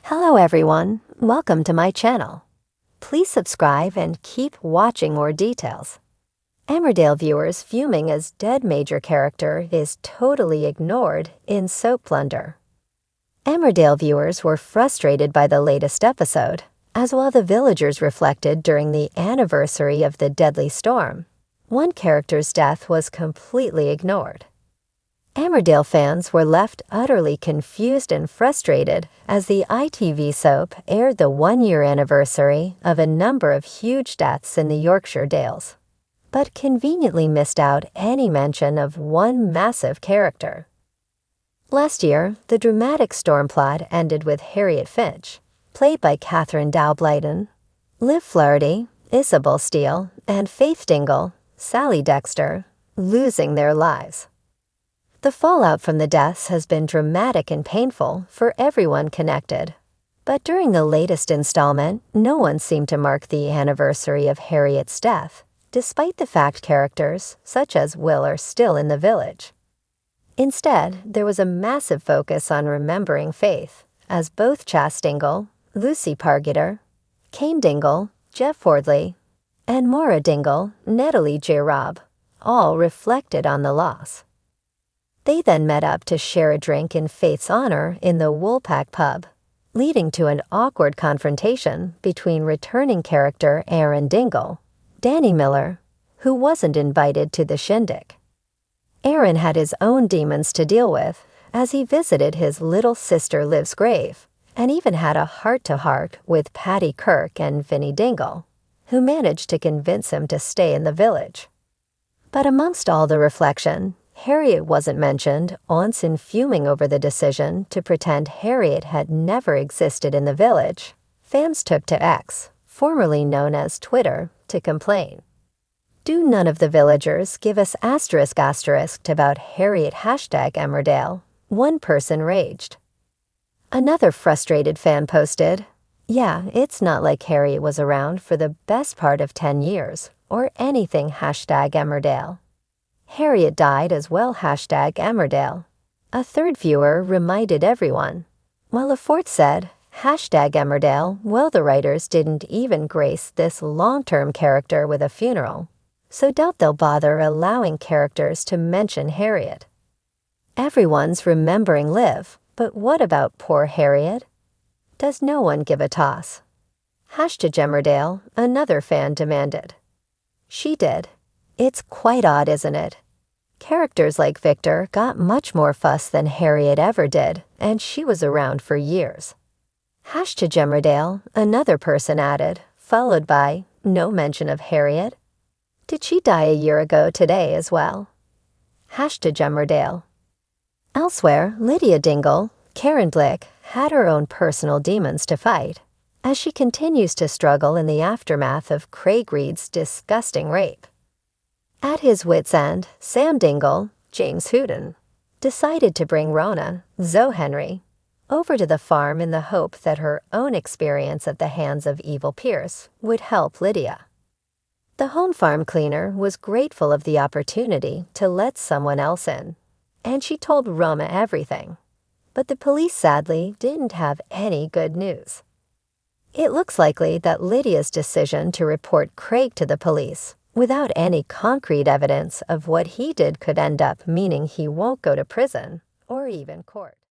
Hello everyone, welcome to my channel. Please subscribe and keep watching more details. Emmerdale viewers fuming as dead major character is totally ignored in Soap Blunder. Emmerdale viewers were frustrated by the latest episode, as while the villagers reflected during the anniversary of the deadly storm, one character's death was completely ignored. Emmerdale fans were left utterly confused and frustrated as the ITV soap aired the one-year anniversary of a number of huge deaths in the Yorkshire Dales, but conveniently missed out any mention of one massive character. Last year, the dramatic storm plot ended with Harriet Finch, played by Catherine Dow-Blyden, Liv Flaherty, Isabel Steele, and Faith Dingle, Sally Dexter, losing their lives. The fallout from the deaths has been dramatic and painful for everyone connected. But during the latest installment, no one seemed to mark the anniversary of Harriet's death, despite the fact characters, such as Will, are still in the village. Instead, there was a massive focus on remembering Faith, as both Chas Dingle, Lucy Pargeter, Kane Dingle, Jeff Fordley, and Maura Dingle, Natalie J. Robb, all reflected on the loss. They then met up to share a drink in Faith's honor in the Woolpack pub, leading to an awkward confrontation between returning character Aaron Dingle, Danny Miller, who wasn't invited to the shindig. Aaron had his own demons to deal with as he visited his little sister Liv's grave, and even had a heart-to-heart with Patty Kirk and Vinnie Dingle, who managed to convince him to stay in the village. But amongst all the reflection, Harriet wasn't mentioned, once in fuming over the decision to pretend Harriet had never existed in the village. Fans took to X, formerly known as Twitter, to complain. Do none of the villagers give us asterisk about Harriet #Emmerdale? One person raged. Another frustrated fan posted, "Yeah, it's not like Harriet was around for the best part of 10 years, or anything #Emmerdale. Harriet died as well #Emmerdale. A third viewer reminded everyone, while a fourth said, #Emmerdale, well, the writers didn't even grace this long-term character with a funeral, so doubt they'll bother allowing characters to mention Harriet. Everyone's remembering Liv, but what about poor Harriet? Does no one give a toss? #Emmerdale, another fan demanded. She did. It's quite odd, isn't it? Characters like Victor got much more fuss than Harriet ever did, and she was around for years. #Emmerdale, another person added, followed by no mention of Harriet. Did she die a year ago today as well? #Emmerdale. Elsewhere, Lydia Dingle, Karen Blick, had her own personal demons to fight, as she continues to struggle in the aftermath of Craig Reed's disgusting rape. At his wit's end, Sam Dingle, James Hooten, decided to bring Rona, Zoe Henry, over to the farm in the hope that her own experience at the hands of Evil Pierce would help Lydia. The home farm cleaner was grateful of the opportunity to let someone else in, and she told Roma everything. But the police sadly didn't have any good news. It looks likely that Lydia's decision to report Craig to the police without any concrete evidence of what he did could end up meaning he won't go to prison or even court.